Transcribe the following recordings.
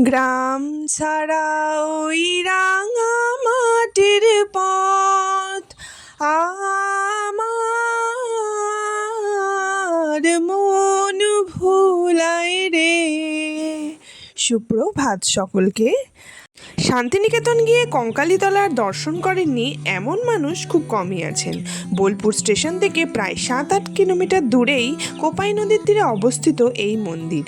গ্রাম ছাড়া ওই রাঙা মাটির পথ আমার মন ভুলায় রে। সুপ্রভাত সকলকে। শান্তিনিকেতন গিয়ে কঙ্কালীতলার দর্শন করেননি এমন মানুষ খুব কমই আছেন। বোলপুর স্টেশন থেকে প্রায় 7-8 কিলোমিটার দূরেই কোপাই নদীর তীরে অবস্থিত এই মন্দির।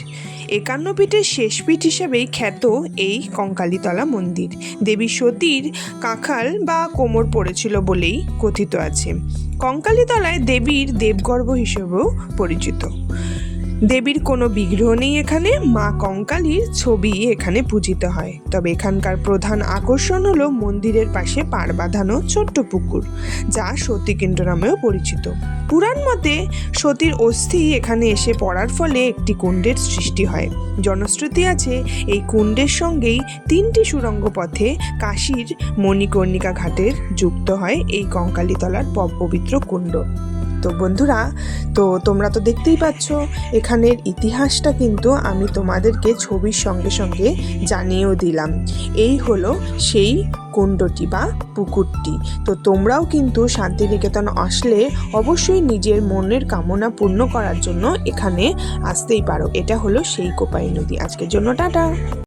51 পীঠের শেষ পীঠ হিসেবেই খ্যাত এই কঙ্কালীতলা মন্দির। দেবী সতীর কাঁখাল বা কোমর পড়েছিল বলেই কথিত আছে। কঙ্কালীতলায় দেবীর দেবগর্ভ হিসেবেও পরিচিত। দেবীর কোনো বিগ্রহ নেই এখানে, মা কঙ্কালীর ছবি এখানে পূজিত হয়। তবে এখানকার প্রধান আকর্ষণ হলো মন্দিরের পাশে পাড় বাঁধানো ছোট্ট পুকুর, যা সতীকুণ্ড নামেও পরিচিত। পুরাণ মতে সতীর অস্থি এখানে এসে পড়ার ফলে একটি কুণ্ডের সৃষ্টি হয়। জনশ্রুতি আছে এই কুণ্ডের সঙ্গেই 3টি সুড়ঙ্গ পথে কাশীর মণিকর্ণিকা ঘাটের যুক্ত হয় এই কঙ্কালীতলার পবিত্র কুণ্ড। তো বন্ধুরা, তোমরা তো দেখতেই পাচ্ছ এখানের ইতিহাসটা কিন্তু আমি তোমাদেরকে ছবির সঙ্গে সঙ্গে জানিয়েও দিলাম। এই হলো সেই কুণ্ডটি বা পুকুরটি। তো তোমরাও কিন্তু শান্তিনিকেতন আসলে অবশ্যই নিজের মনের কামনা পূর্ণ করার জন্য এখানে আসতেই পারো। এটা হলো সেই কোপাই নদী। আজকের জন্য টাটা।